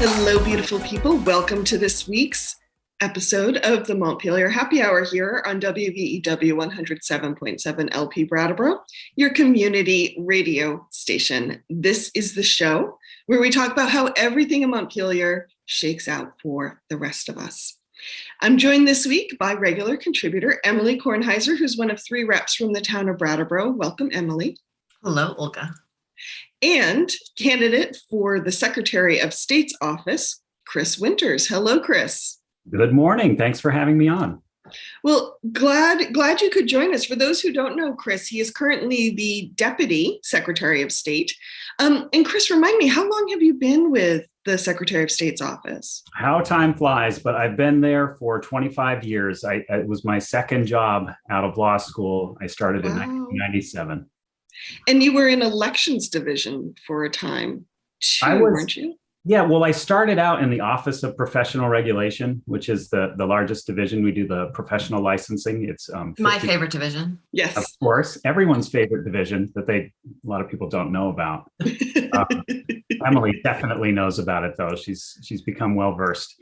Hello, beautiful people. Welcome to this week's episode of the Montpelier Happy Hour here on WVEW 107.7 LP Brattleboro, your community radio station. This is the show where we talk about how everything in Montpelier shakes out for the rest of us. I'm joined this week by regular contributor Emily Kornheiser, who's one of three reps from the town of Brattleboro. Welcome, Emily. Hello, Olga. And candidate for the Secretary of State's office, Chris Winters. Hello, Chris. Good morning. Thanks for having me on. Well, glad you could join us. For those who don't know Chris, he is currently the Deputy Secretary of State. And Chris, remind me, how long have you been with the Secretary of State's office? How time flies, but I've been there for 25 years. It was my second job out of law school. I started in 1997. And you were in elections division for a time too, weren't you? Yeah, well, I started out in the Office of Professional Regulation, which is the largest division. We do the professional licensing. It's my favorite division. Yes, of course, everyone's favorite division that a lot of people don't know about. Emily definitely knows about it, though. She's become well versed.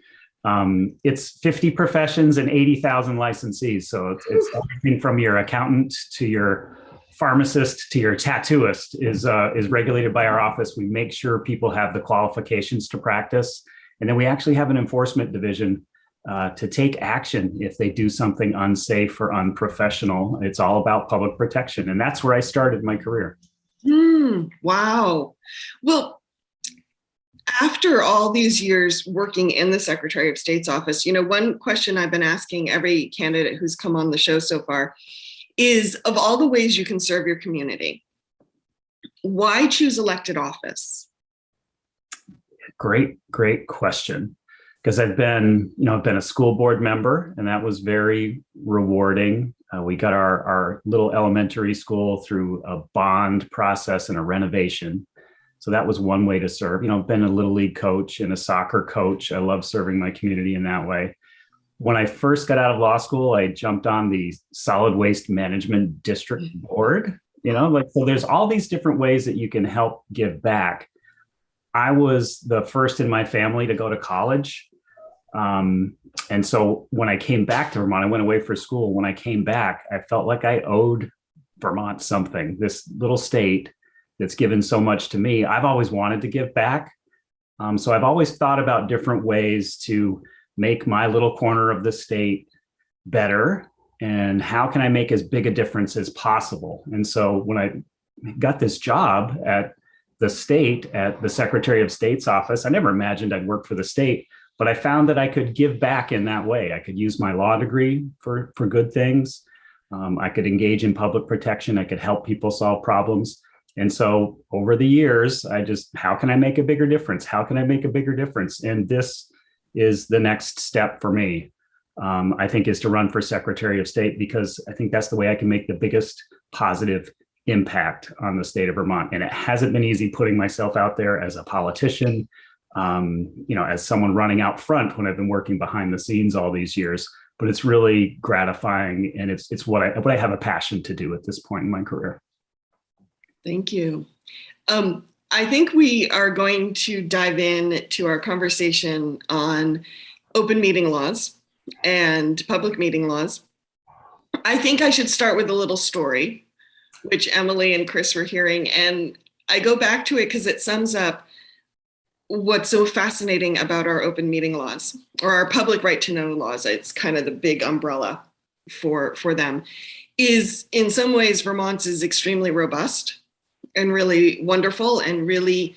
It's 50 professions and 80,000 licensees, so it's everything from your accountant to your pharmacist to your tattooist is regulated by our office. We make sure people have the qualifications to practice. And then we actually have an enforcement division to take action if they do something unsafe or unprofessional. It's all about public protection. And that's where I started my career. Wow. Well, after all these years working in the Secretary of State's office, one question I've been asking every candidate who's come on the show so far is, of all the ways you can serve your community, why choose elected office? Great question. Because I've been a school board member, and that was very rewarding. We got our little elementary school through a bond process and a renovation. So that was one way to serve. Been a little league coach and a soccer coach. I love serving my community in that way. When I first got out of law school, I jumped on the Solid Waste Management District Board, so there's all these different ways that you can help give back. I was the first in my family to go to college. And so when I came back to Vermont, I went away for school. When I came back, I felt like I owed Vermont something, this little state that's given so much to me. I've always wanted to give back. So I've always thought about different ways to make my little corner of the state better, and how can I make as big a difference as possible? And so when I got this job at the state, at the Secretary of State's office, I never imagined I'd work for the state, but I found that I could give back in that way. I could use my law degree for good things. I could engage in public protection. I could help people solve problems. And so over the years, how can I make a bigger difference? How can I make a bigger difference? And this is the next step for me, I think, is to run for Secretary of State, because I think that's the way I can make the biggest positive impact on the state of Vermont. And it hasn't been easy putting myself out there as a politician, as someone running out front when I've been working behind the scenes all these years. But it's really gratifying, and it's what I have a passion to do at this point in my career. Thank you. I think we are going to dive into our conversation on open meeting laws and public meeting laws. I think I should start with a little story, which Emily and Chris were hearing. And I go back to it because it sums up what's so fascinating about our open meeting laws, or our public right to know laws. It's kind of the big umbrella for them. Is in some ways, Vermont's is extremely robust and really wonderful, and really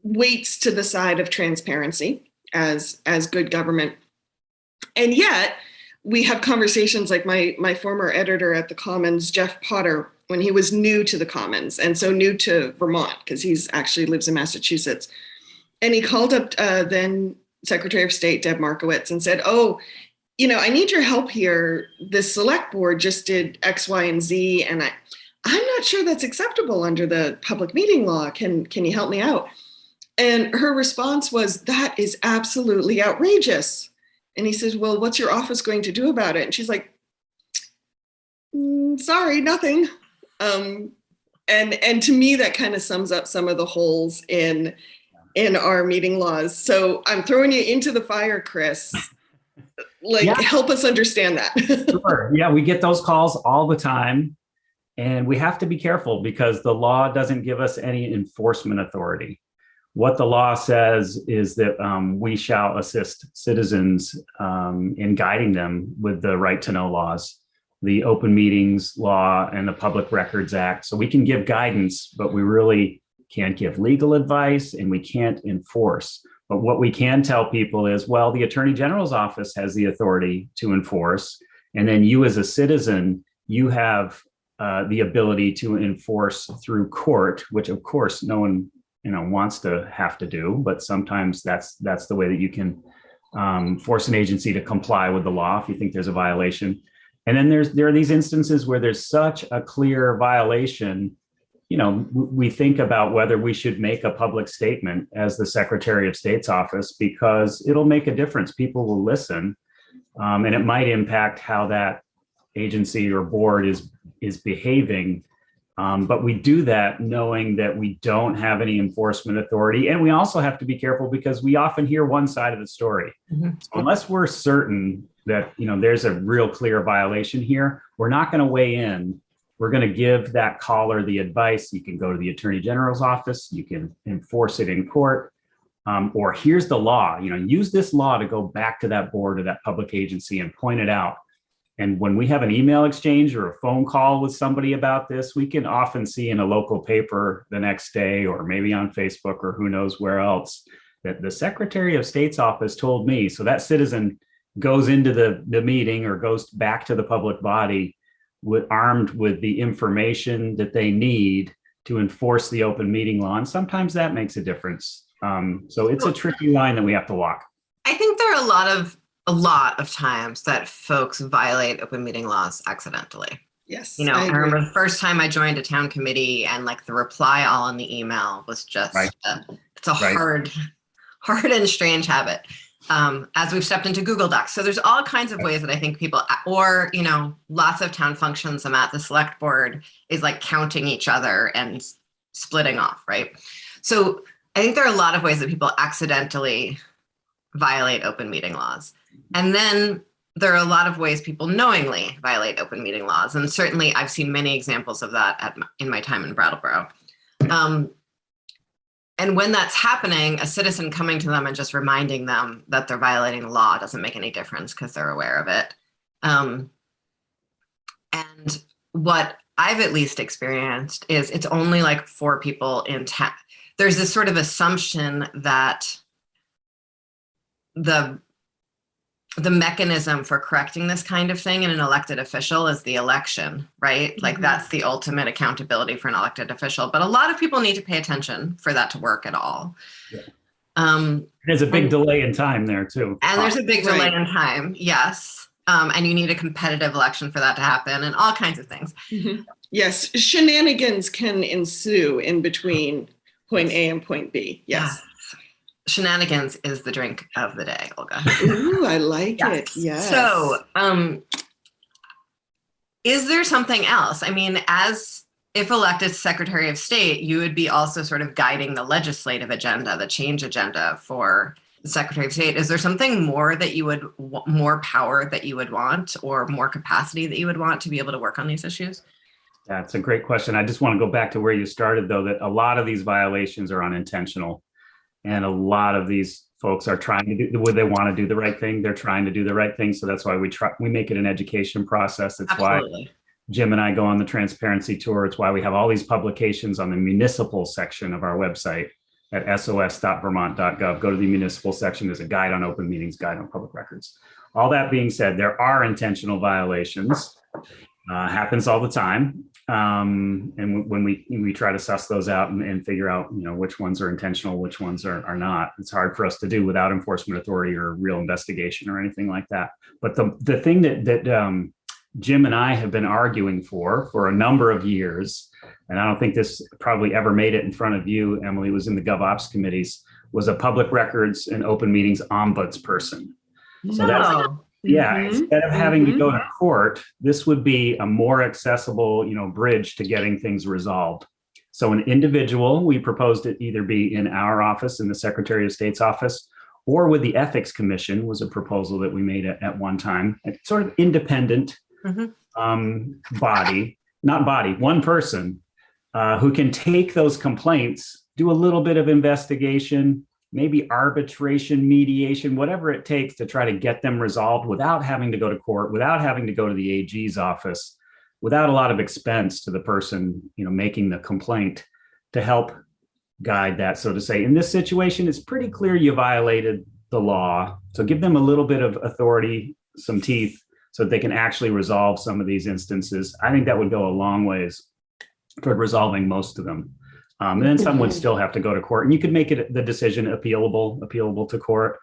weights to the side of transparency as good government. And yet we have conversations like my former editor at the Commons, Jeff Potter, when he was new to the Commons, and so new to Vermont, because he's actually lives in Massachusetts. And he called up then Secretary of State Deb Markowitz and said, I need your help here. The select board just did X, Y, and Z, and I'm not sure that's acceptable under the public meeting law. Can you help me out? And her response was, that is absolutely outrageous. And he says, well, what's your office going to do about it? And she's like, sorry, nothing. And to me, that kind of sums up some of the holes in in our meeting laws. So I'm throwing you into the fire, Chris. Help us understand that. Sure. Yeah, we get those calls all the time. And we have to be careful because the law doesn't give us any enforcement authority. What the law says is that we shall assist citizens in guiding them with the right to know laws, the open meetings law and the Public Records Act. So we can give guidance, but we really can't give legal advice and we can't enforce. But what we can tell people is, well, the Attorney General's office has the authority to enforce. And then you as a citizen, you have the ability to enforce through court, which of course no one wants to have to do, but sometimes that's the way that you can force an agency to comply with the law if you think there's a violation. And then there are these instances where there's such a clear violation. We think about whether we should make a public statement as the Secretary of State's office because it'll make a difference. People will listen, and it might impact how that agency or board is behaving. But we do that knowing that we don't have any enforcement authority. And we also have to be careful because we often hear one side of the story. Mm-hmm. So unless we're certain that, there's a real clear violation here, we're not going to weigh in. We're going to give that caller the advice. You can go to the Attorney General's office. You can enforce it in court. Or here's the law, use this law to go back to that board or that public agency and point it out. And when we have an email exchange or a phone call with somebody about this, we can often see in a local paper the next day, or maybe on Facebook or who knows where else, that the Secretary of State's office told me. So that citizen goes into the meeting or goes back to the public body armed with the information that they need to enforce the open meeting law. And sometimes that makes a difference. So it's a tricky line that we have to walk. I think there are a lot of times that folks violate open meeting laws accidentally. Yes. I remember the first time I joined a town committee and the reply all in the email was just, it's a hard and strange habit. As we've stepped into Google Docs. So there's all kinds of ways that I think people, or, lots of town functions I'm at, the select board is counting each other and splitting off, right? So I think there are a lot of ways that people accidentally violate open meeting laws. And then there are a lot of ways people knowingly violate open meeting laws. And certainly I've seen many examples of that in my time in Brattleboro. And when that's happening, a citizen coming to them and just reminding them that they're violating the law doesn't make any difference because they're aware of it. And what I've at least experienced is it's only 4 people in town. There's this sort of assumption that the mechanism for correcting this kind of thing in an elected official is the election, right? Mm-hmm. That's the ultimate accountability for an elected official. But a lot of people need to pay attention for that to work at all. Yeah. There's a big delay in time there too. And there's a big delay in time, yes. And you need a competitive election for that to happen and all kinds of things. Mm-hmm. Yes, shenanigans can ensue in between point A and point B, yes. Shenanigans is the drink of the day, Olga. Ooh, I like it. Yes. So, is there something else? I mean, if elected Secretary of State, you would be also sort of guiding the legislative agenda, the change agenda for the Secretary of State. Is there something more that you would, more power that you would want, or more capacity that you would want to be able to work on these issues? That's a great question. I just want to go back to where you started, though, that a lot of these violations are unintentional. And a lot of these folks are trying to do, they want to do the right thing. They're trying to do the right thing. So that's why we make it an education process. That's Absolutely. Why Jim and I go on the transparency tour. It's why we have all these publications on the municipal section of our website at sos.vermont.gov. Go to the municipal section. There's a guide on open meetings, guide on public records. All that being said, there are intentional violations. Happens all the time. And when we try to suss those out and figure out, which ones are intentional, which ones are not, it's hard for us to do without enforcement authority or real investigation or anything like that. But the thing that Jim and I have been arguing for a number of years, and I don't think this probably ever made it in front of you, Emily, was in the GovOps committees, was a public records and open meetings ombuds person. So that's instead of having to go to court, this would be a more accessible, bridge to getting things resolved. So an individual, we proposed it either be in our office, in the Secretary of State's office, or with the Ethics Commission was a proposal that we made at one time. A sort of independent one person who can take those complaints, do a little bit of investigation, maybe arbitration, mediation, whatever it takes to try to get them resolved without having to go to court, without having to go to the AG's office, without a lot of expense to the person, making the complaint, to help guide that. So to say, in this situation, it's pretty clear you violated the law. So give them a little bit of authority, some teeth, so that they can actually resolve some of these instances. I think that would go a long ways toward resolving most of them. And then some would still have to go to court, and you could make the decision appealable to court.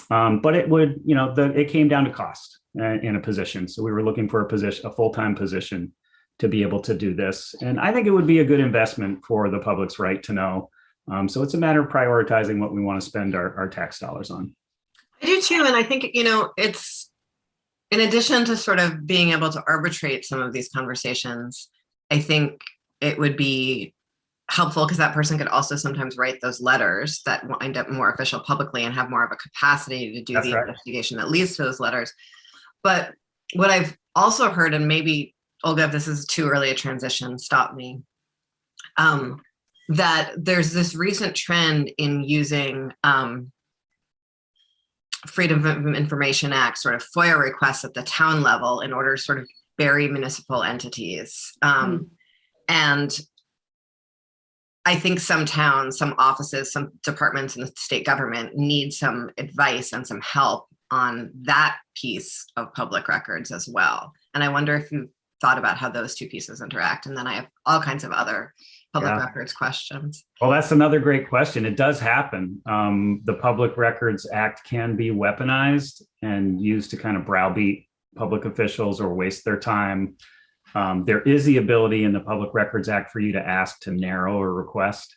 But it would, it came down to cost in a position. So we were looking for a full-time position to be able to do this. And I think it would be a good investment for the public's right to know. So it's a matter of prioritizing what we want to spend our tax dollars on. I do too. And I think, it's in addition to sort of being able to arbitrate some of these conversations, I think it would be helpful because that person could also sometimes write those letters that wind up more official publicly and have more of a capacity to do the investigation that leads to those letters. But what I've also heard, and maybe, Olga, if this is too early a transition, stop me, that there's this recent trend in using Freedom of Information Act sort of FOIA requests at the town level in order to sort of bury municipal entities. And I think some towns, some offices, some departments in the state government need some advice and some help on that piece of public records as well. And I wonder if you've thought about how those two pieces interact. And then I have all kinds of other public records questions. Well, that's another great question. It does happen. The Public Records Act can be weaponized and used to kind of browbeat public officials or waste their time. There is the ability in the Public Records Act for you to ask to narrow a request.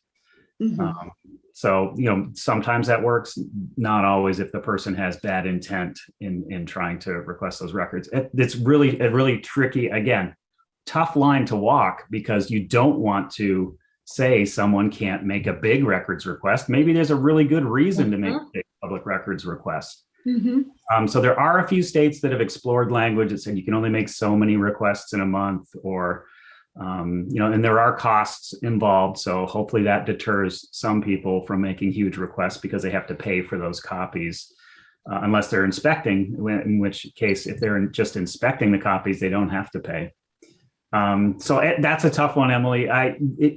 So, sometimes that works, not always if the person has bad intent in trying to request those records. It's really a really tricky, again, tough line to walk, because you don't want to say someone can't make a big records request. Maybe there's a really good reason to make a big public records request. So there are a few states that have explored language that said you can only make so many requests in a month, or, and there are costs involved. So hopefully that deters some people from making huge requests because they have to pay for those copies, unless they're inspecting, in which case, if they're just inspecting the copies, they don't have to pay. So that's a tough one, Emily.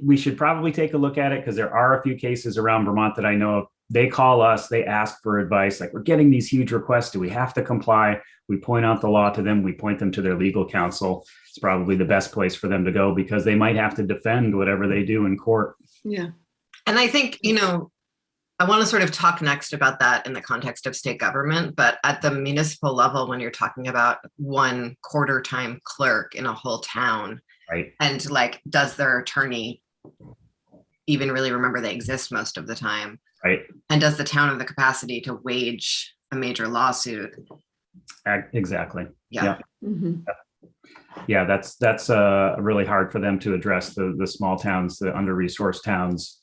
We should probably take a look at it, because there are a few cases around Vermont that I know of. They call us, they ask for advice, like, we're getting these huge requests. Do we have to comply? We point out the law to them. We point them to their legal counsel. It's probably the best place for them to go, because they might have to defend whatever they do in court. Yeah. And I think, I want to sort of talk next about that in the context of state government, but at the municipal level, when you're talking about one quarter-time clerk in a whole town, right? And does their attorney even really remember they exist most of the time? Right. And does the town have the capacity to wage a major lawsuit? Exactly. Yeah. Yeah, that's really hard for them to address, the small towns, the under-resourced towns,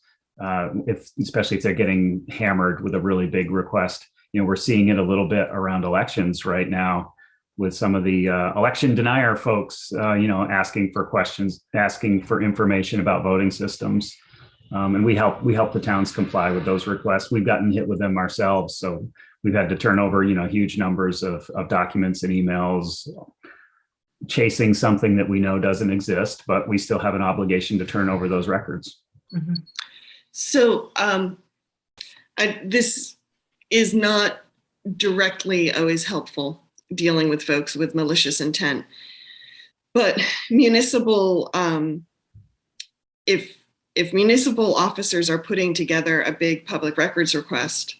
especially if they're getting hammered with a really big request. We're seeing it a little bit around elections right now, with some of the election denier folks, asking for questions, asking for information about voting systems. And we help the towns comply with those requests. We've gotten hit with them ourselves. So we've had to turn over, huge numbers of documents and emails, chasing something that we know doesn't exist, but we still have an obligation to turn over those records. So this is not directly always helpful dealing with folks with malicious intent, but municipal, if municipal officers are putting together a big public records request,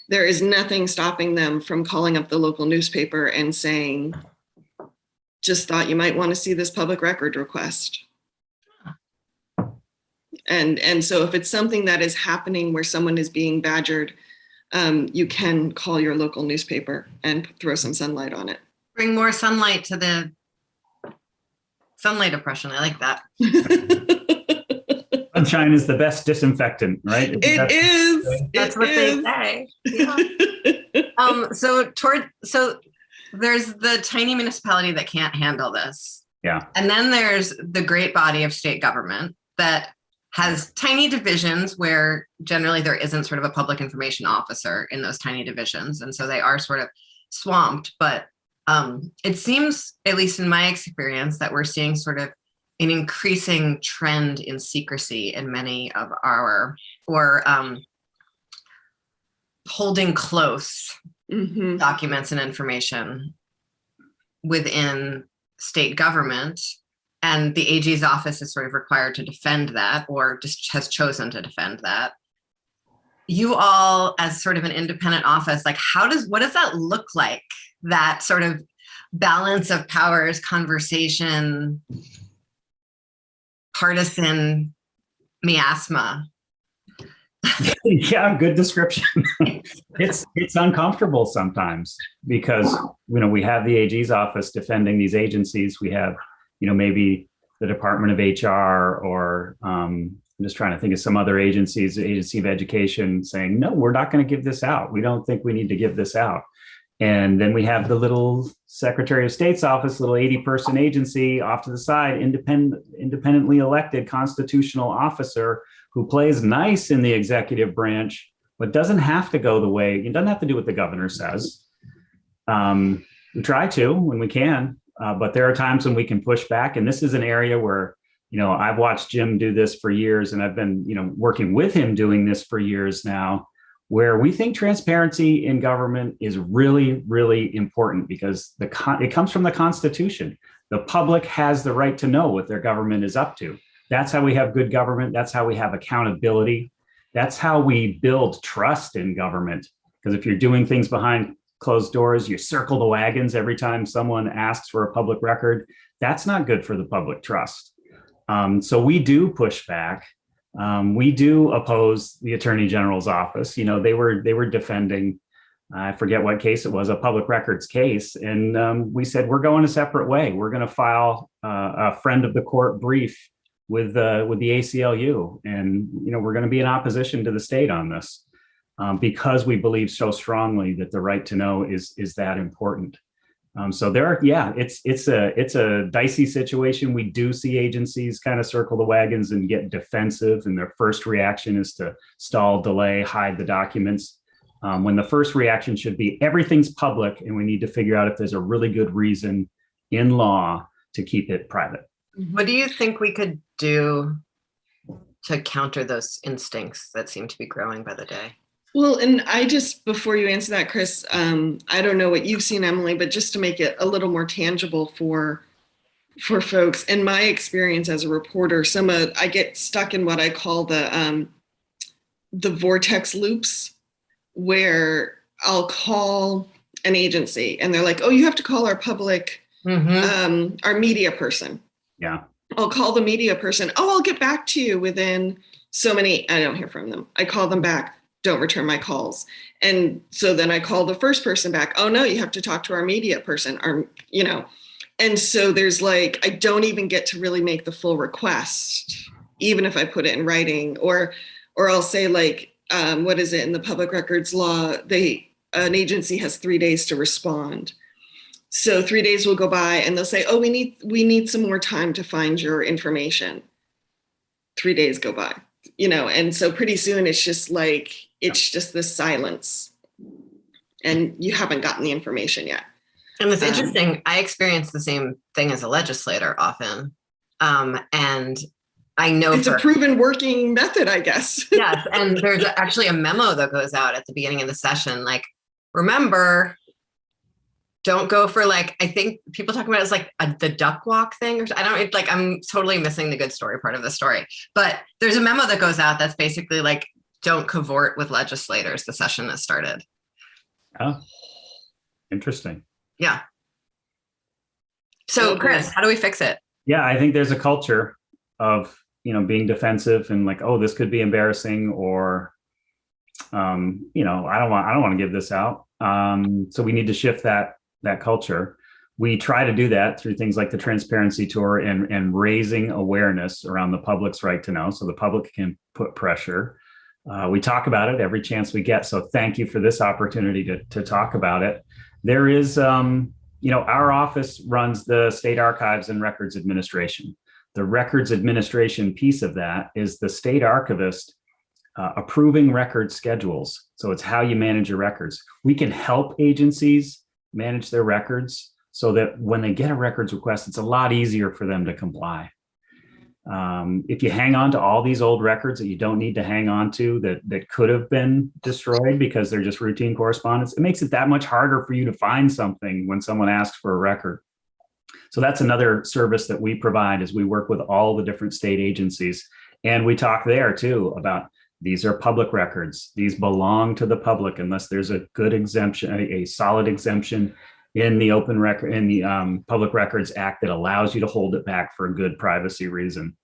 there is nothing stopping them from calling up the local newspaper and saying, just thought you might want to see this public record request. And so if it's something that is happening where someone is being badgered, you can call your local newspaper and throw some sunlight on it. Bring more sunlight to the sunlight oppression. I like that. sunshine is the best disinfectant, right? It is. That's what they say. Yeah. So there's the tiny municipality that can't handle this. Yeah. And then there's the great body of state government that has tiny divisions where generally there isn't sort of a public information officer in those tiny divisions. And so they are sort of swamped. But it seems, at least in my experience, that we're seeing sort of an increasing trend in secrecy in many of our, or holding close documents and information within state government. And the AG's office is sort of required to defend that, or just has chosen to defend that. You all, as sort of an independent office, like what does that look like? That sort of balance of powers, conversation, partisan miasma. Yeah, good description. It's uncomfortable sometimes because we have the AG's office defending these agencies. We have maybe the Department of HR, or I'm just trying to think of some other agencies, the Agency of Education, saying, no, we're not going to give this out. We don't think we need to give this out. And then we have the little Secretary of State's office, little 80-person agency off to the side, independently elected constitutional officer who plays nice in the executive branch, but doesn't have to go the way, it doesn't have to do what the governor says. We try to when we can, but there are times when we can push back. And this is an area where, I've watched Jim do this for years, and I've been, working with him doing this for years now, where we think transparency in government is really, really important because it comes from the Constitution. The public has the right to know what their government is up to. That's how we have good government. That's how we have accountability. That's how we build trust in government. Because if you're doing things behind closed doors, you circle the wagons every time someone asks for a public record. That's not good for the public trust. So we do push back. We do oppose the Attorney General's office. They were defending, I forget what case it was, a public records case. And we said, we're going a separate way. We're going to file a friend of the court brief with the ACLU. And, we're going to be in opposition to the state on this because we believe so strongly that the right to know is that important. So it's a dicey situation. We do see agencies kind of circle the wagons and get defensive, and their first reaction is to stall, delay, hide the documents. When the first reaction should be everything's public, and we need to figure out if there's a really good reason in law to keep it private. What do you think we could do to counter those instincts that seem to be growing by the day? Well, and before you answer that, Chris, I don't know what you've seen, Emily, but just to make it a little more tangible for folks, in my experience as a reporter, I get stuck in what I call the vortex loops, where I'll call an agency and they're like, oh, you have to call our public, our media person. Yeah. I'll call the media person. Oh, I'll get back to you within so many. I don't hear from them. I call them back. Don't return my calls. And so then I call the first person back. Oh no, you have to talk to our media person, and so there's I don't even get to really make the full request, even if I put it in writing, or I'll say what is it in the public records law? An agency has 3 days to respond. So 3 days will go by and they'll say, oh, we need some more time to find your information. 3 days go by, and so pretty soon it's just just this silence and you haven't gotten the information yet. And it's interesting. I experience the same thing as a legislator often. And I know it's a proven working method, I guess. Yes. And there's actually a memo that goes out at the beginning of the session. Remember, don't go for I think people talk about it as the duck walk thing. I'm totally missing the good story part of the story, but there's a memo that goes out that's basically don't cavort with legislators the session has started. Oh, interesting. Yeah. So Chris, how do we fix it? Yeah, I think there's a culture of, being defensive and oh, this could be embarrassing, or, I don't want to give this out. So we need to shift that culture. we try to do that through things like the Transparency Tour and raising awareness around the public's right to know, so the public can put pressure. We talk about it every chance we get. So thank you for this opportunity to talk about it. There is, our office runs the State Archives and Records Administration. The records administration piece of that is the state archivist approving record schedules. So it's how you manage your records. We can help agencies manage their records so that when they get a records request, it's a lot easier for them to comply. If you hang on to all these old records that you don't need to hang on to, that could have been destroyed because they're just routine correspondence, it makes it that much harder for you to find something when someone asks for a record. So that's another service that we provide, is we work with all the different state agencies. And we talk there too about, these are public records. These belong to the public unless there's a good exemption, a solid exemption in the Public Records Act that allows you to hold it back for a good privacy reason.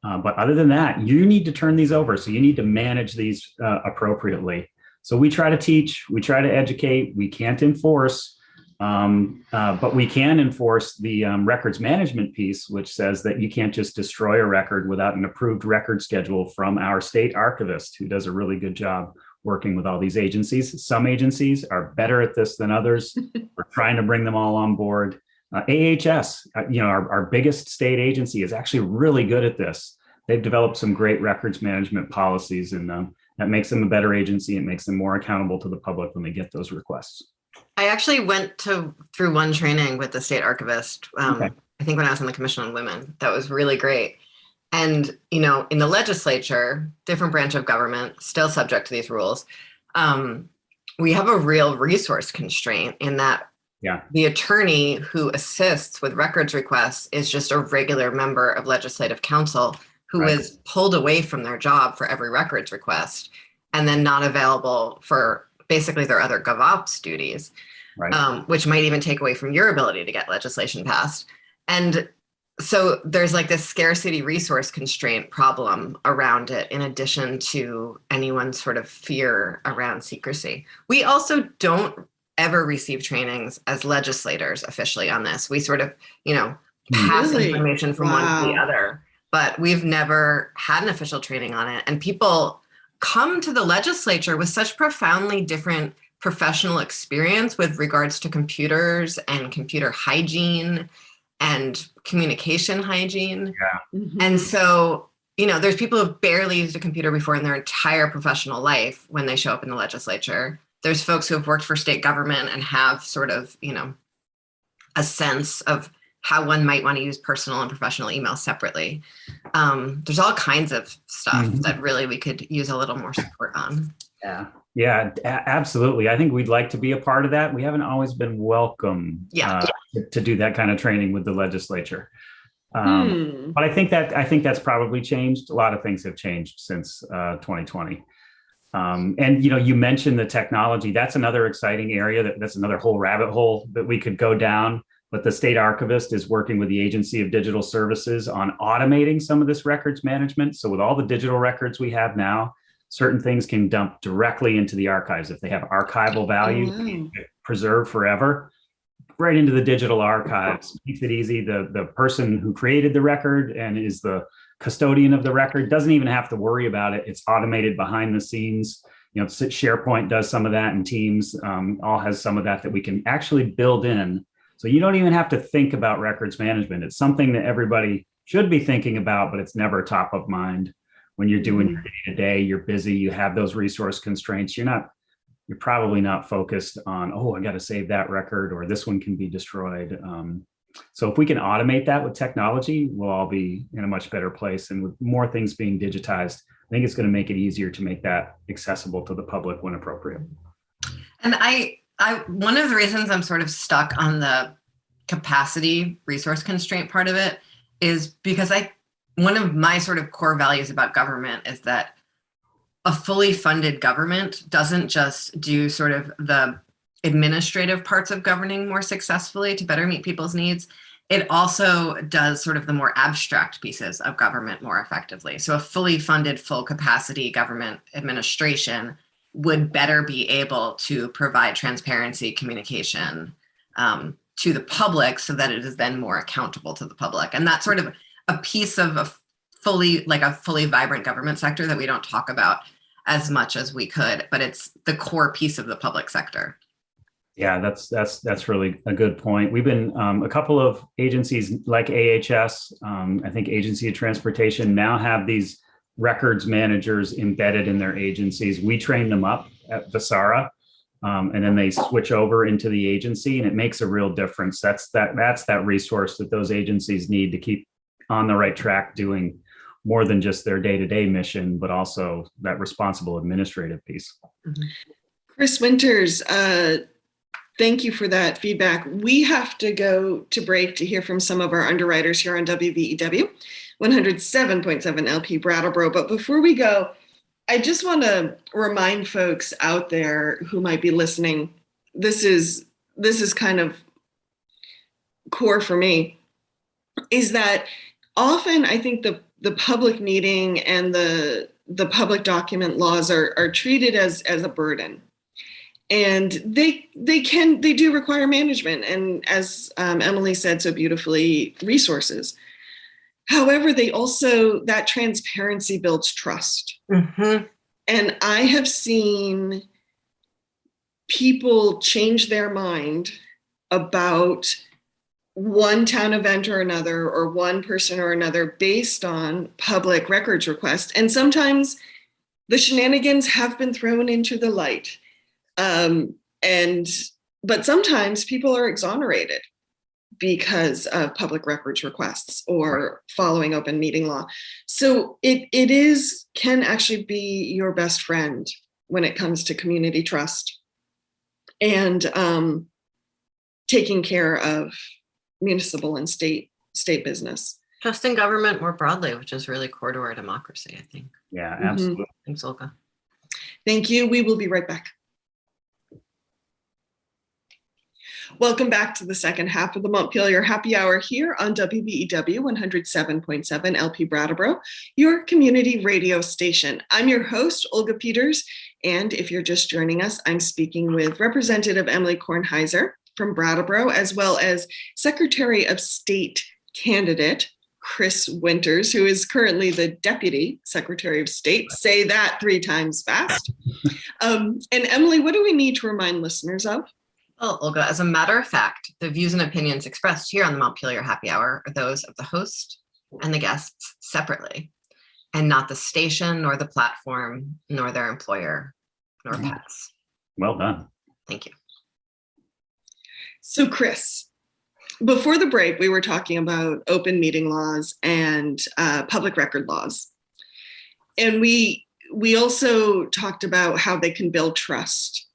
But other than that, you need to turn these over. So you need to manage these appropriately. So we try to teach, we try to educate. We can't enforce, but we can enforce the records management piece, which says that you can't just destroy a record without an approved record schedule from our state archivist, who does a really good job working with all these agencies. Some agencies are better at this than others. We're trying to bring them all on board. AHS, our biggest state agency, is actually really good at this. They've developed some great records management policies, and that makes them a better agency. It makes them more accountable to the public when they get those requests. I actually went through one training with the state archivist, Okay. I think when I was on the Commission on Women. That was really great. And, in the legislature, different branch of government, still subject to these rules, we have a real resource constraint in that the attorney who assists with records requests is just a regular member of legislative council who is pulled away from their job for every records request and then not available for basically their other GovOps duties, which might even take away from your ability to get legislation passed. And so there's like this scarcity resource constraint problem around it, in addition to anyone's sort of fear around secrecy. We also don't ever receive trainings as legislators officially on this. We sort of, pass information from one to the other, but we've never had an official training on it. And people come to the legislature with such profoundly different professional experience with regards to computers and computer hygiene and communication hygiene. And so, there's people who've barely used a computer before in their entire professional life when they show up in the legislature. There's folks who have worked for state government and have sort of, a sense of how one might want to use personal and professional email separately. There's all kinds of stuff that really we could use a little more support on. Yeah, absolutely. I think we'd like to be a part of that. We haven't always been welcome to do that kind of training with the legislature. But I think that's probably changed. A lot of things have changed since 2020. And you mentioned the technology. That's another exciting area. That's another whole rabbit hole that we could go down. But the state archivist is working with the Agency of Digital Services on automating some of this records management. So with all the digital records we have now, certain things can dump directly into the archives. If they have archival value, preserved forever, right into the digital archives. Makes it easy. The person who created the record and is the custodian of the record doesn't even have to worry about it. It's automated behind the scenes. SharePoint does some of that, and Teams all has some of that we can actually build in. So you don't even have to think about records management. It's something that everybody should be thinking about, but it's never top of mind. When you're doing your day-to-day, you're busy, you have those resource constraints. You're probably not focused on, I got to save that record, or this one can be destroyed. So if we can automate that with technology, we'll all be in a much better place. And with more things being digitized, I think it's going to make it easier to make that accessible to the public when appropriate. And one of the reasons I'm sort of stuck on the capacity resource constraint part of it is because one of my sort of core values about government is that a fully funded government doesn't just do sort of the administrative parts of governing more successfully to better meet people's needs. It also does sort of the more abstract pieces of government more effectively. So a fully funded, full capacity government administration would better be able to provide transparency, communication, to the public so that it is then more accountable to the public. And that's sort of a piece of a fully vibrant government sector that we don't talk about as much as we could, but it's the core piece of the public sector. Yeah, that's really a good point. We've been a couple of agencies like AHS, I think Agency of Transportation, now have these records managers embedded in their agencies. We train them up at Vasara, and then they switch over into the agency, and it makes a real difference. That's that resource that those agencies need to keep on the right track, doing more than just their day-to-day mission, but also that responsible administrative piece. Mm-hmm. Chris Winters, thank you for that feedback. We have to go to break to hear from some of our underwriters here on WVEW 107.7 LP Brattleboro. But before we go, I just want to remind folks out there who might be listening, this is kind of core for me, is that often I think the public meeting and the public document laws are treated as a burden. And they do require management, and as Emily said so beautifully, resources. However, that transparency builds trust. Mm-hmm. And I have seen people change their mind about one town event or another, or one person or another, based on public records requests. And sometimes the shenanigans have been thrown into the light. But sometimes people are exonerated because of public records requests or following open meeting law. So it can actually be your best friend when it comes to community trust and taking care of municipal and state business. Trust in government more broadly, which is really core to our democracy, I think. Yeah, absolutely. Thanks, Olga. Thank you. We will be right back. Welcome back to the second half of the Montpelier Happy Hour here on WVEW 107.7 LP Brattleboro, your community radio station. I'm your host, Olga Peters, and if you're just joining us, I'm speaking with Representative Emily Kornheiser from Brattleboro, as well as Secretary of State candidate Chris Winters, who is currently the Deputy Secretary of State. Say that 3 times fast. And Emily, what do we need to remind listeners of? Well, Olga, as a matter of fact, the views and opinions expressed here on the Montpelier Happy Hour are those of the host and the guests separately, and not the station, nor the platform, nor their employer, nor pets. Well done. Thank you. So, Chris, before the break, we were talking about open meeting laws and public record laws. And we also talked about how they can build trust.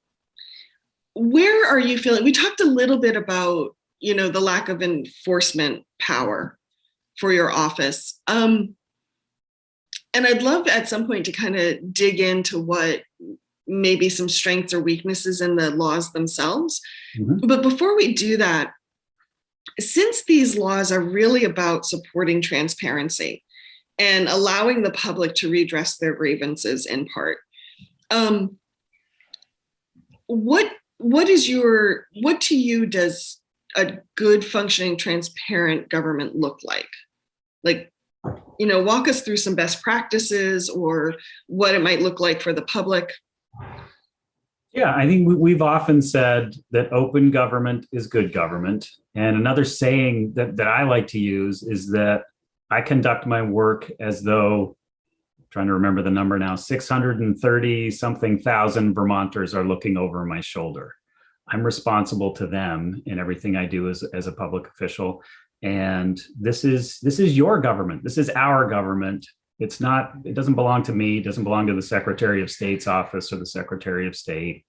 Where are you feeling? We talked a little bit about, the lack of enforcement power for your office. And I'd love at some point to kind of dig into what maybe some strengths or weaknesses in the laws themselves. Mm-hmm. But before we do that, since these laws are really about supporting transparency and allowing the public to redress their grievances in part, what to you does a good functioning transparent government look like? Like, walk us through some best practices or what it might look like for the public. Yeah, I think we've often said that open government is good government. And another saying that I like to use is that I conduct my work as though, I'm trying to remember the number now, 630 something thousand Vermonters are looking over my shoulder. I'm responsible to them in everything I do as a public official. And this is your government. This is our government. It doesn't belong to me. It doesn't belong to the Secretary of State's office or the Secretary of State.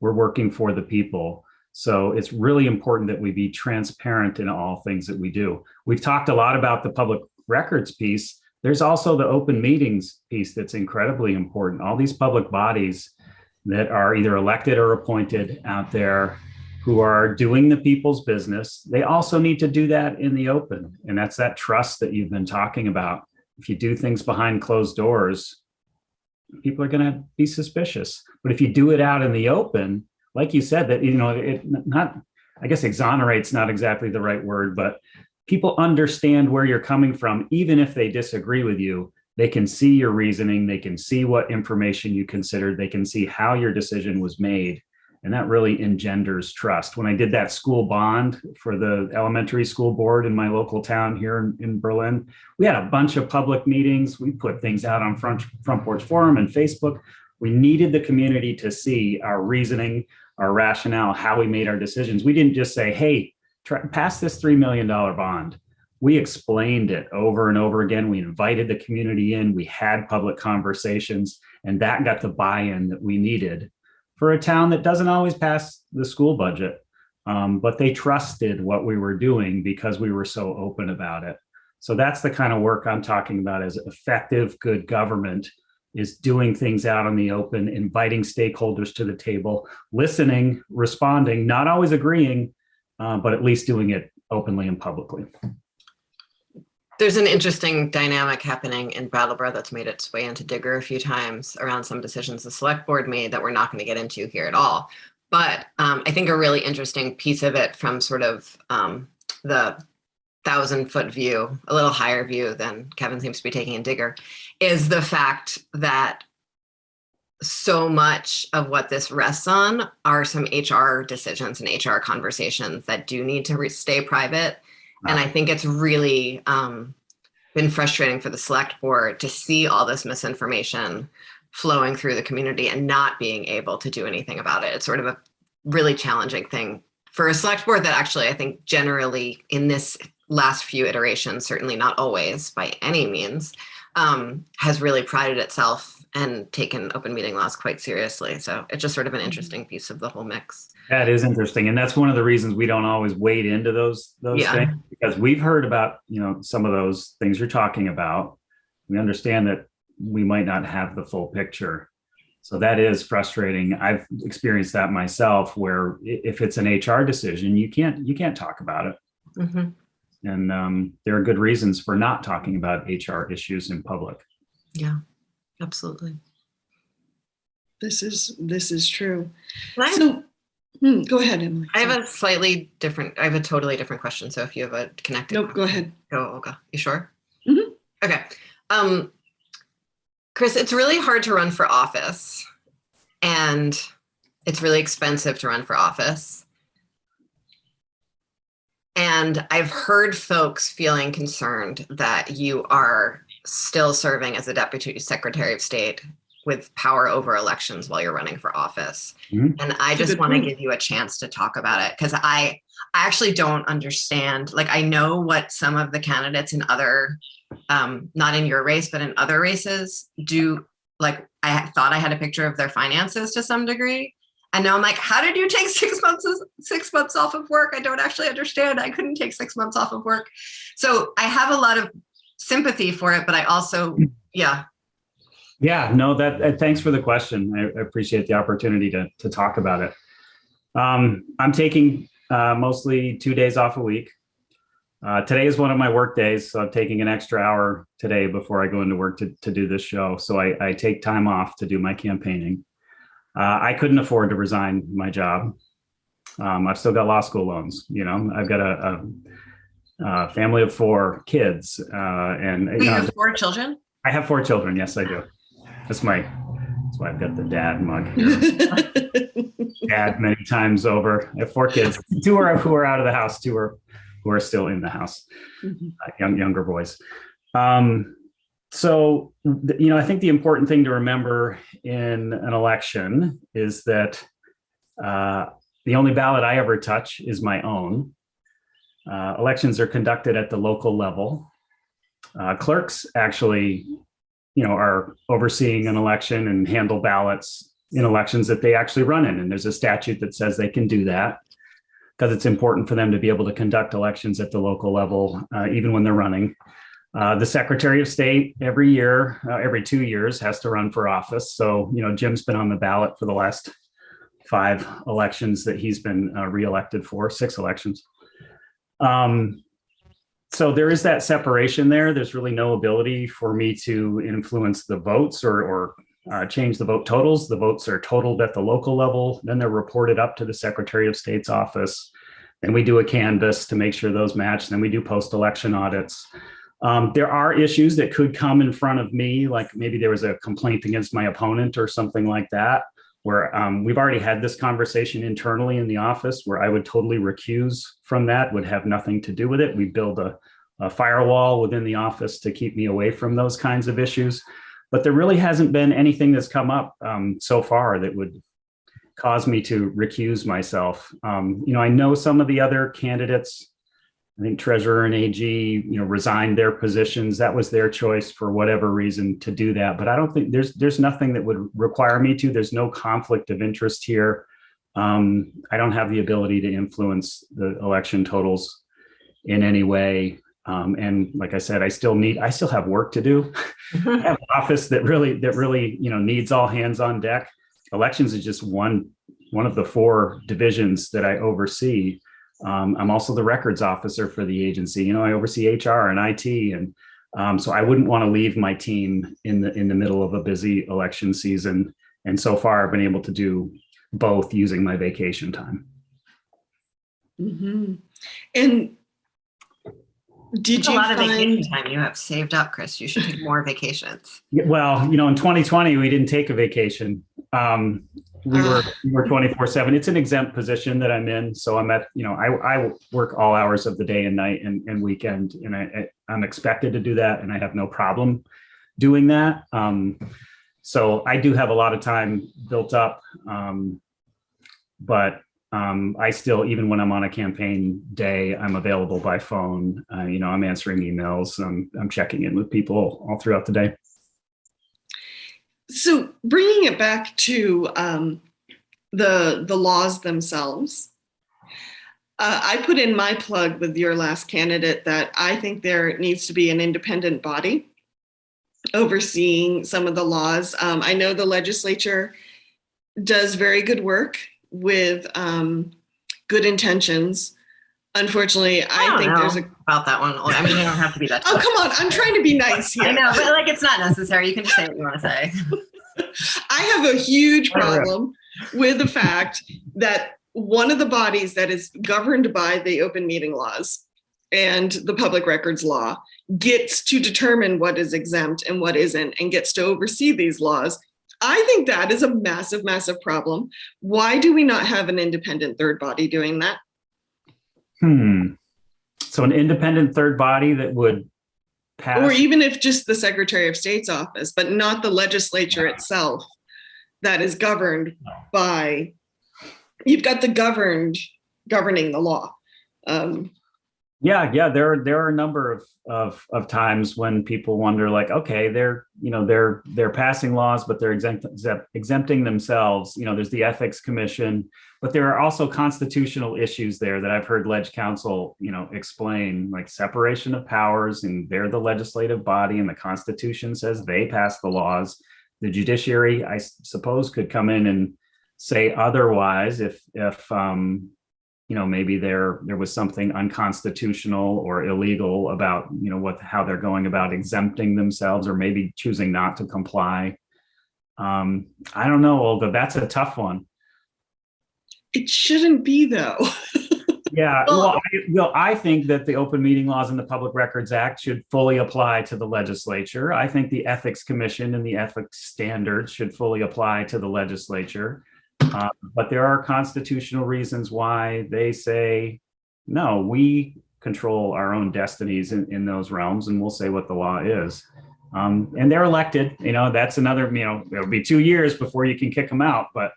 We're working for the people. So it's really important that we be transparent in all things that we do. We've talked a lot about the public records piece. There's also the open meetings piece that's incredibly important. All these public bodies that are either elected or appointed out there who are doing the people's business, they also need to do that in the open. And that's that trust that you've been talking about. If you do things behind closed doors, people are going to be suspicious. But if you do it out in the open, like you said, that I guess exonerate's not exactly the right word, but people understand where you're coming from, even if they disagree with you. They can see your reasoning, they can see what information you considered, they can see how your decision was made. And that really engenders trust. When I did that school bond for the elementary school board in my local town here in Berlin, we had a bunch of public meetings. We put things out on Front Porch Forum and Facebook. We needed the community to see our reasoning, our rationale, how we made our decisions. We didn't just say, hey, pass this $3 million bond. We explained it over and over again. We invited the community in. We had public conversations, and that got the buy-in that we needed for a town that doesn't always pass the school budget. But they trusted what we were doing because we were so open about it. So that's the kind of work I'm talking about as effective, good government, is doing things out in the open, inviting stakeholders to the table, listening, responding, not always agreeing, but at least doing it openly and publicly. There's an interesting dynamic happening in Brattleboro that's made its way into Digger a few times around some decisions the select board made that we're not going to get into here at all. But I think a really interesting piece of it from sort of the 1,000-foot view, a little higher view than Kevin seems to be taking in Digger, is the fact that so much of what this rests on are some HR decisions and HR conversations that do need to stay private. And I think it's really been frustrating for the select board to see all this misinformation flowing through the community and not being able to do anything about it. It's sort of a really challenging thing for a select board that actually, I think generally in this last few iterations, certainly not always by any means, has really prided itself and taken open meeting laws quite seriously. So it's just sort of an interesting piece of the whole mix. That is interesting. And that's one of the reasons we don't always wade into those things, because we've heard about, some of those things you're talking about. We understand that we might not have the full picture. So that is frustrating. I've experienced that myself, where if it's an HR decision, you can't talk about it. Mm-hmm. And there are good reasons for not talking about HR issues in public. Yeah, absolutely. This is true. So, go ahead, Emily. I have a totally different question. So if you have a connected, nope, go ahead. Go, Olga. You sure? Mm-hmm. Okay. Chris, it's really hard to run for office, and it's really expensive to run for office. And I've heard folks feeling concerned that you are still serving as a Deputy Secretary of State with power over elections while you're running for office. Mm-hmm. And I just want to give you a chance to talk about it, because I actually don't understand. Like, I know what some of the candidates in other, not in your race, but in other races do. Like, I thought I had a picture of their finances to some degree. And now I'm like, how did you take 6 months off of work? I don't actually understand. I couldn't take 6 months off of work. So I have a lot of sympathy for it, but I also, Yeah, no, thanks for the question. I appreciate the opportunity to talk about it. I'm taking mostly 2 days off a week. Today is one of my work days, so I'm taking an extra hour today before I go into work to do this show. So I take time off to do my campaigning. I couldn't afford to resign my job. I've still got law school loans. I've got a family of 4 kids. And you have 4 children? I have 4 children. Yes, I do. That's why I've got the dad mug here. Dad many times over. I have 4 kids. 2 who are out of the house. 2 who are still in the house. Younger boys. So, I think the important thing to remember in an election is that the only ballot I ever touch is my own. Elections are conducted at the local level. Clerks actually, are overseeing an election and handle ballots in elections that they actually run in. And there's a statute that says they can do that, because it's important for them to be able to conduct elections at the local level, even when they're running. The Secretary of State every 2 years has to run for office. So, Jim's been on the ballot for the last 5 elections that he's been reelected for, 6 elections. So there is that separation there. There's really no ability for me to influence the votes or change the vote totals. The votes are totaled at the local level. Then they're reported up to the Secretary of State's office. Then we do a canvas to make sure those match. Then we do post-election audits. There are issues that could come in front of me, like maybe there was a complaint against my opponent or something like that, where we've already had this conversation internally in the office where I would totally recuse from that, would have nothing to do with it. We build a firewall within the office to keep me away from those kinds of issues. But there really hasn't been anything that's come up so far that would cause me to recuse myself. I know some of the other candidates, I think treasurer and AG, resigned their positions. That was their choice for whatever reason to do that. But I don't think there's nothing that would require me to. There's no conflict of interest here. I don't have the ability to influence the election totals in any way. And like I said, I still have work to do. I have an office that really, needs all hands on deck. Elections is just one of the 4 divisions that I oversee. I'm also the records officer for the agency. I oversee HR and IT, and so I wouldn't want to leave my team in the middle of a busy election season. And so far, I've been able to do both using my vacation time. Mm-hmm. And did you a lot of vacation time you have saved up, Chris? You should take more vacations. Well, in 2020, we didn't take a vacation. We were 24/7. It's an exempt position that I'm in. So I'm at, I work all hours of the day and night and weekend, and I'm expected to do that. And I have no problem doing that. So I do have a lot of time built up. But I still, even when I'm on a campaign day, I'm available by phone. I'm answering emails. I'm checking in with people all throughout the day. So bringing it back to the laws themselves, I put in my plug with your last candidate that I think there needs to be an independent body overseeing some of the laws. I know the legislature does very good work with good intentions. Unfortunately, I think there's about that one. I mean, you don't have to be that. Oh, come on. I'm trying to be nice here. I know, but it's not necessary. You can just say what you want to say. I have a huge problem with the fact that one of the bodies that is governed by the open meeting laws and the public records law gets to determine what is exempt and what isn't, and gets to oversee these laws. I think that is a massive, massive problem. Why do we not have an independent third body doing that? So an independent third body that would pass, or even if just the Secretary of State's office, but not the legislature itself, that is governed by. You've got the governing the law. Yeah. There are a number of times when people wonder, okay, they're passing laws, but they're exempting themselves. There's the Ethics Commission, but there are also constitutional issues there that I've heard Leg Counsel, explain, like separation of powers, and they're the legislative body, and the Constitution says they pass the laws. The judiciary, I suppose, could come in and say otherwise if maybe there was something unconstitutional or illegal about, how they're going about exempting themselves, or maybe choosing not to comply. I don't know, Olga, that's a tough one. It shouldn't be, though. Yeah, I think that the open meeting laws and the Public Records Act should fully apply to the legislature. I think the Ethics Commission and the ethics standards should fully apply to the legislature. But there are constitutional reasons why they say, no, we control our own destinies in those realms, and we'll say what the law is. And they're elected, that's another, it'll be 2 years before you can kick them out, but,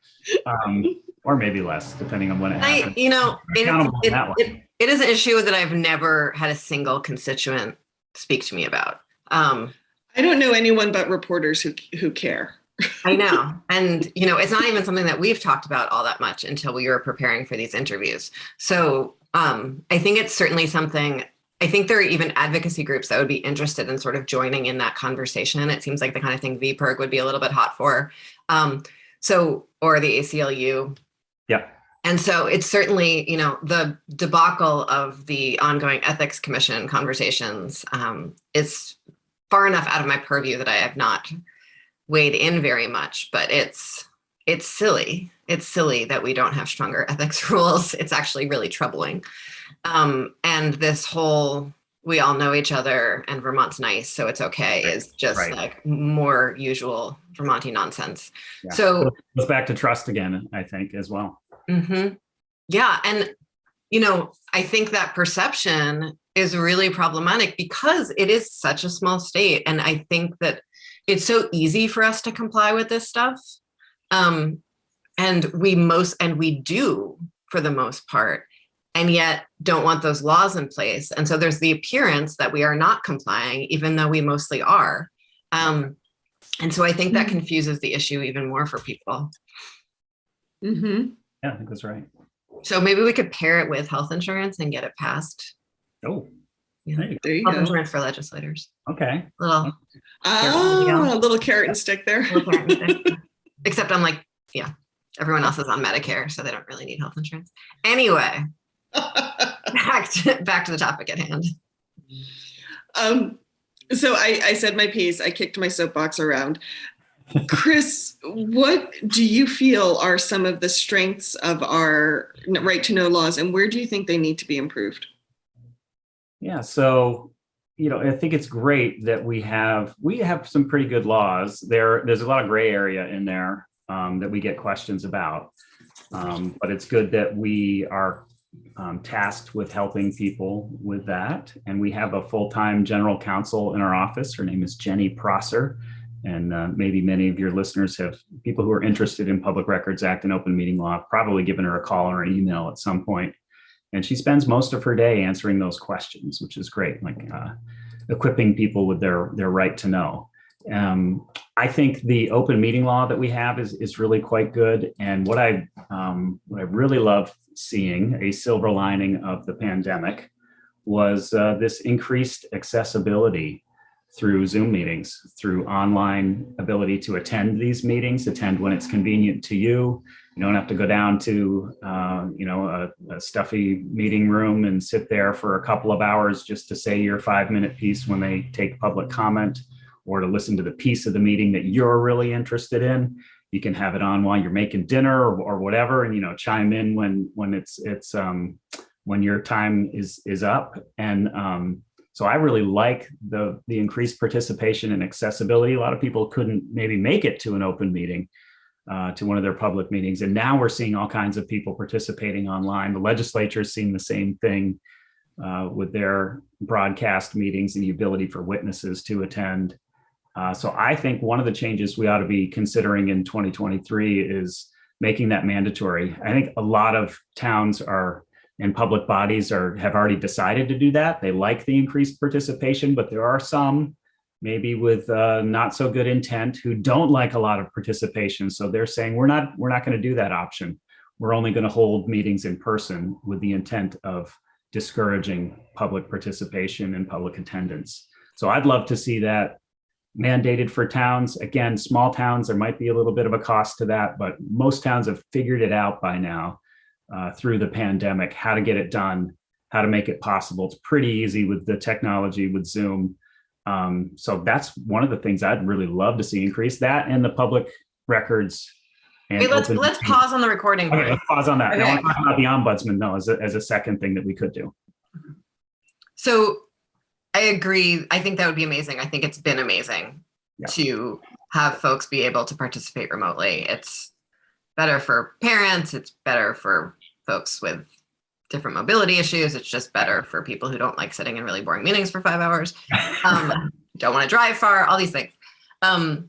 or maybe less, depending on when it happens. It is an issue that I've never had a single constituent speak to me about. I don't know anyone but reporters who care. I know. And, it's not even something that we've talked about all that much until we were preparing for these interviews. So I think it's certainly something. I think there are even advocacy groups that would be interested in sort of joining in that conversation. It seems like the kind of thing VPIRG would be a little bit hot for. Or the ACLU. Yeah. And so it's certainly, the debacle of the ongoing ethics commission conversations is far enough out of my purview that I have not weighed in very much, but it's it's silly. It's silly that we don't have stronger ethics rules. It's actually really troubling. And this whole, we all know each other and Vermont's nice, so it's okay, is just like more usual Vermonty nonsense. Yeah. So it goes back to trust again, I think, as well. Yeah. And, I think that perception is really problematic because it is such a small state. And I think that it's so easy for us to comply with this stuff. And we do for the most part, and yet don't want those laws in place. And so there's the appearance that we are not complying, even though we mostly are. And so I think that confuses the issue even more for people. Mm-hmm. Yeah, I think that's right. So maybe we could pair it with health insurance and get it passed. Oh, yeah. There you Health go. insurance for legislators. Okay. A little carrot and stick there. Except I'm like, yeah, everyone else is on Medicare, so they don't really need health insurance. Anyway, back to the topic at hand. So I said my piece. I kicked my soapbox around. Chris, what do you feel are some of the strengths of our right to know laws, and where do you think they need to be improved? Yeah, so I think it's great that we have some pretty good laws. There's a lot of gray area in there that we get questions about, but it's good that we are tasked with helping people with that. And we have a full-time general counsel in our office. Her name is Jenny Prosser. And maybe many of your listeners have people who are interested in Public Records Act and open meeting law, probably given her a call or an email at some point. And she spends most of her day answering those questions, which is great, like equipping people with their right to know. I think the open meeting law that we have is really quite good. And what I really loved seeing, a silver lining of the pandemic, was this increased accessibility through Zoom meetings, through online ability to attend these meetings, attend when it's convenient to you. You don't have to go down to a stuffy meeting room and sit there for a couple of hours just to say your 5-minute piece when they take public comment, or to listen to the piece of the meeting that you're really interested in. You can have it on while you're making dinner or whatever, and chime in when it's when your time is up. And so I really like the increased participation and accessibility. A lot of people couldn't maybe make it to an open meeting, to one of their public meetings. And now we're seeing all kinds of people participating online. The legislature is seeing the same thing with their broadcast meetings and the ability for witnesses to attend. So I think one of the changes we ought to be considering in 2023 is making that mandatory. I think a lot of towns and public bodies have already decided to do that. They like the increased participation, but there are some maybe with not so good intent who don't like a lot of participation. So they're saying, we're not going to do that option. We're only going to hold meetings in person, with the intent of discouraging public participation and public attendance. So I'd love to see that mandated for towns. Again, small towns, there might be a little bit of a cost to that, but most towns have figured it out by now through the pandemic, how to get it done, how to make it possible. It's pretty easy with the technology with Zoom. So that's one of the things I'd really love to see increase, that and the public records. And wait, let's pause on the recording. Okay, let's pause on that. Okay. I want to talk about the ombudsman though, as a second thing that we could do. So I agree. I think that would be amazing. I think it's been amazing to have folks be able to participate remotely. It's better for parents. It's better for folks with different mobility issues. It's just better for people who don't like sitting in really boring meetings for 5 hours. Don't want to drive far, all these things. I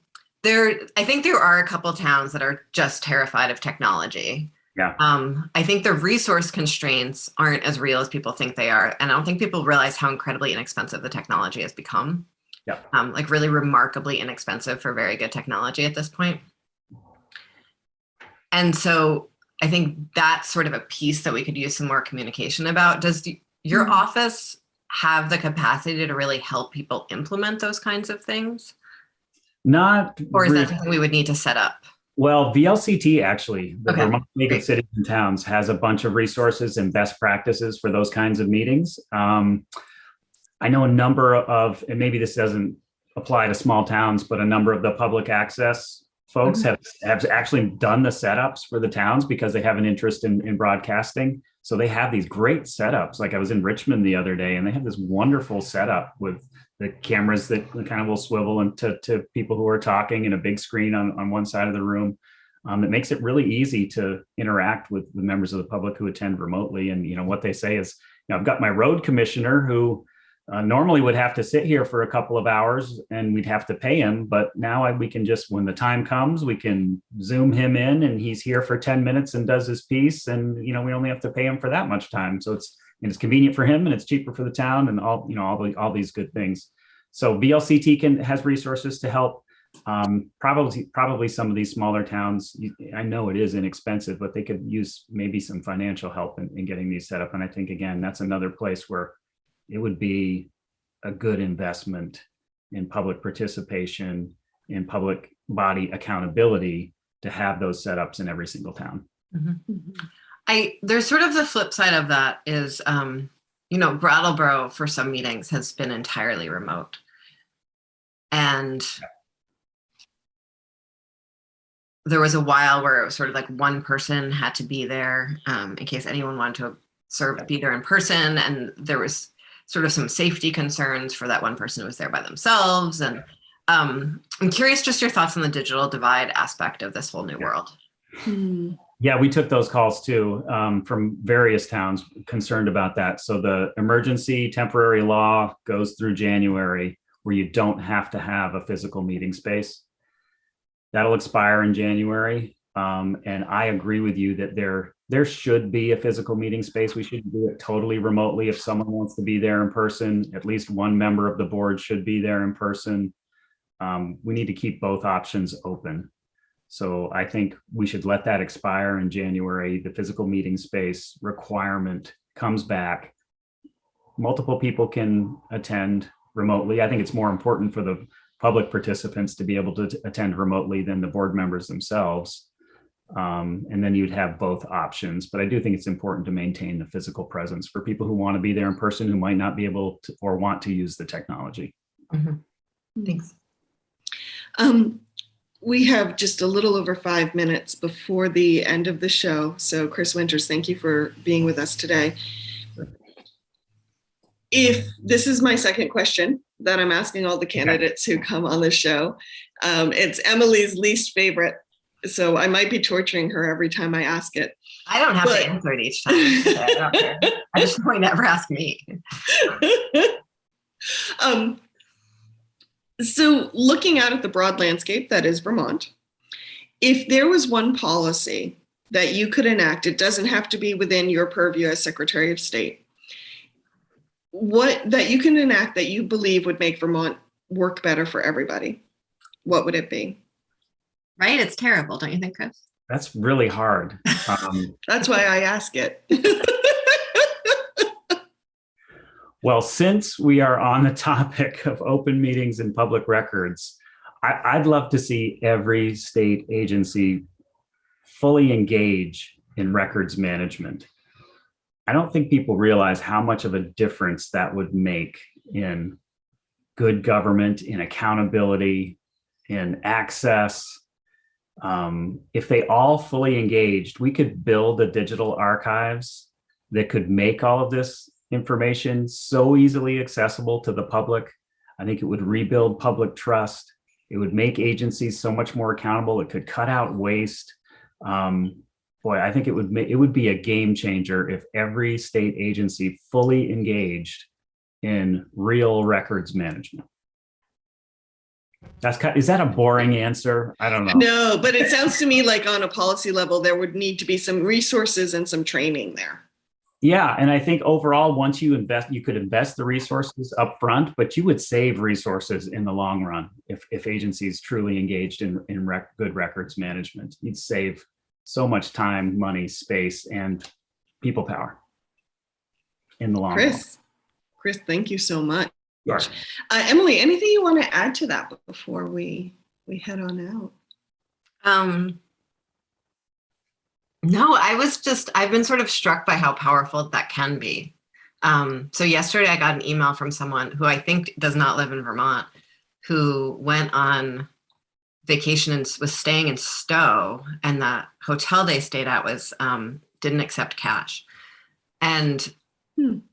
think there are a couple towns that are just terrified of technology. Yeah. I think the resource constraints aren't as real as people think they are. And I don't think people realize how incredibly inexpensive the technology has become. Yeah. Like really remarkably inexpensive for very good technology at this point. And so I think that's sort of a piece that we could use some more communication about. Does your office have the capacity to really help people implement those kinds of things? Not Or is really. that something we would need to set up? Well, VLCT actually, the Okay, Vermont League great. of Cities and Towns, has a bunch of resources and best practices for those kinds of meetings. I know a number of, and maybe this doesn't apply to small towns, but a number of the public access folks have actually done the setups for the towns because they have an interest in broadcasting. So they have these great setups. Like I was in Richmond the other day, and they have this wonderful setup with the cameras that kind of will swivel into people who are talking, and a big screen on one side of the room. It makes it really easy to interact with the members of the public who attend remotely. And what they say is, I've got my road commissioner who normally would have to sit here for a couple of hours and we'd have to pay him. But now we can just, when the time comes, we can Zoom him in and he's here for 10 minutes and does his piece. And, we only have to pay him for that much time. So it's convenient for him and it's cheaper for the town and all these good things. So VLCT has resources to help. Probably some of these smaller towns, I know it is inexpensive, but they could use maybe some financial help in getting these set up. And I think, again, that's another place where it would be a good investment in public participation, in public body accountability to have those setups in every single town. Mm-hmm. There's sort of the flip side of that is, Brattleboro for some meetings has been entirely remote. And there was a while where it was sort of like one person had to be there in case anyone wanted to be there in person. And there was sort of some safety concerns for that one person who was there by themselves. And I'm curious just your thoughts on the digital divide aspect of this whole new world. Yeah, we took those calls too from various towns concerned about that. So the emergency temporary law goes through January, where you don't have to have a physical meeting space. That'll expire in January. And I agree with you that there should be a physical meeting space. We shouldn't do it totally remotely. If someone wants to be there in person, at least one member of the board should be there in person. We need to keep both options open. So I think we should let that expire in January. The physical meeting space requirement comes back. Multiple people can attend remotely. I think it's more important for the public participants to be able to attend remotely than the board members themselves. And then you'd have both options. But I do think it's important to maintain the physical presence for people who want to be there in person, who might not be able to or want to use the technology. Mm-hmm. Thanks. We have just a little over 5 minutes before the end of the show. So Chris Winters, thank you for being with us today. If this is my second question that I'm asking all the candidates who come on the show, it's Emily's least favorite. So I might be torturing her every time I ask it. I don't have to answer it each time. I don't care. I just want to never ask me. So looking out at the broad landscape that is Vermont, if there was one policy that you could enact, it doesn't have to be within your purview as Secretary of State, what that you can enact that you believe would make Vermont work better for everybody, what would it be? Right? It's terrible, don't you think, Chris? That's really hard. That's why I ask it. Well, since we are on the topic of open meetings and public records, I'd love to see every state agency fully engage in records management. I don't think people realize how much of a difference that would make in good government, in accountability, in access. If they all fully engaged, we could build a digital archives that could make all of this information so easily accessible to the public. I think it would rebuild public trust. It would make agencies so much more accountable. It could cut out waste. I think it would be a game changer if every state agency fully engaged in real records management. Is that a boring answer? I don't know. No, but it sounds to me like on a policy level, there would need to be some resources and some training there. Yeah, and I think overall, once you invest, you could invest the resources up front, but you would save resources in the long run if agencies truly engaged in good records management. You'd save so much time, money, space, and people power in the long run. Chris, thank you so much. Sure. Emily, anything you want to add to that before we head on out? No, I've been sort of struck by how powerful that can be. So yesterday I got an email from someone who I think does not live in Vermont, who went on was staying in Stowe, and the hotel they stayed at was didn't accept cash, and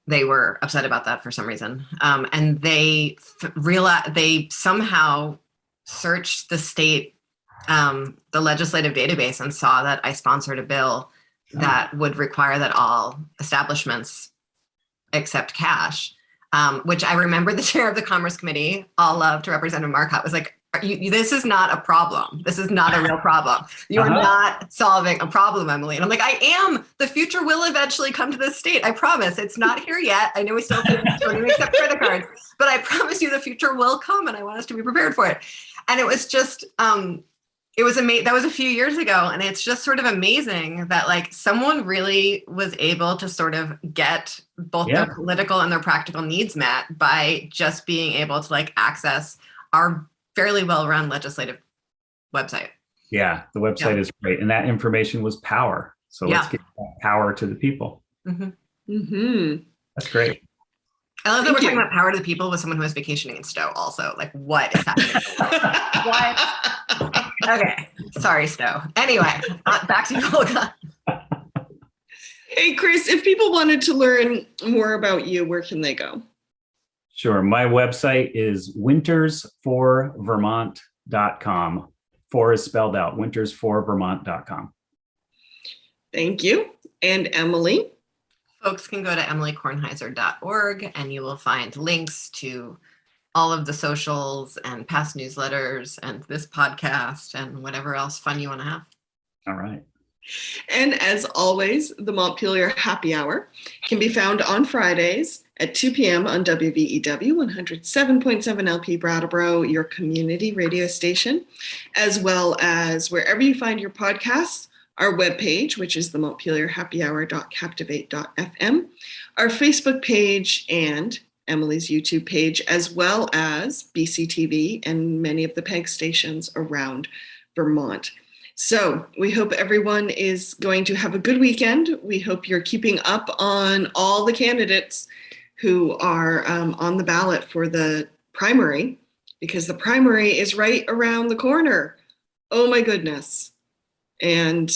they were upset about that for some reason. And they realized they somehow searched the state, the legislative database, and saw that I sponsored a bill that would require that all establishments accept cash. Which I remember the chair of the Commerce Committee, all love to Representative Marcotte, was like, this is not a problem. This is not a real problem. You are not solving a problem, Emily. And I'm like, I am. The future will eventually come to this state. I promise. It's not here yet. I know we still don't even accept credit cards, but I promise you the future will come, and I want us to be prepared for it. And it was just, it was amazing. That was a few years ago. And it's just sort of amazing that like someone really was able to sort of get both their political and their practical needs met by just being able to like access our fairly well-run legislative website. Yeah, the website is great. And that information was power. So let's get that power to the people. That's great. I love that we're talking about power to the people with someone who is vacationing in Stowe also. Like, what is happening? What? Okay. Sorry, Stowe. Anyway, back to you, Olga. Hey, Chris, if people wanted to learn more about you, where can they go? Sure. My website is wintersforvermont.com. 4 is spelled out, wintersforvermont.com. Thank you. And Emily? Folks can go to emilykornheiser.org, and you will find links to all of the socials and past newsletters and this podcast and whatever else fun you want to have. All right. And as always, the Montpelier Happy Hour can be found on Fridays at 2 p.m. on WVEW 107.7 LP Brattleboro, your community radio station, as well as wherever you find your podcasts, our webpage, which is the montpelierhappyhour.captivate.fm, our Facebook page, and Emily's YouTube page, as well as BCTV and many of the PEG stations around Vermont. So we hope everyone is going to have a good weekend. We hope you're keeping up on all the candidates who are on the ballot for the primary, because the primary is right around the corner. Oh my goodness. And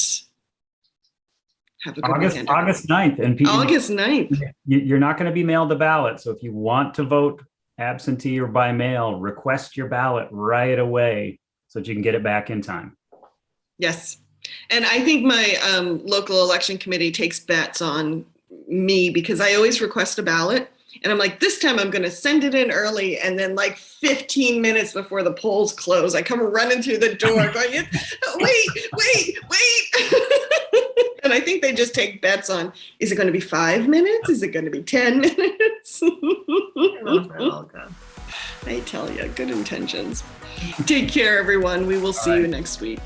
have a good weekend. August 9th. And people, August 9th. You're not going to be mailed a ballot. So if you want to vote absentee or by mail, request your ballot right away so that you can get it back in time. Yes. And I think my local election committee takes bets on me because I always request a ballot. And I'm like, this time I'm going to send it in early. And then like 15 minutes before the polls close, I come running through the door going, wait. And I think they just take bets on, is it going to be 5 minutes? Is it going to be 10 minutes? I love that, Olga. I tell you, good intentions. Take care, everyone. We will see you next week.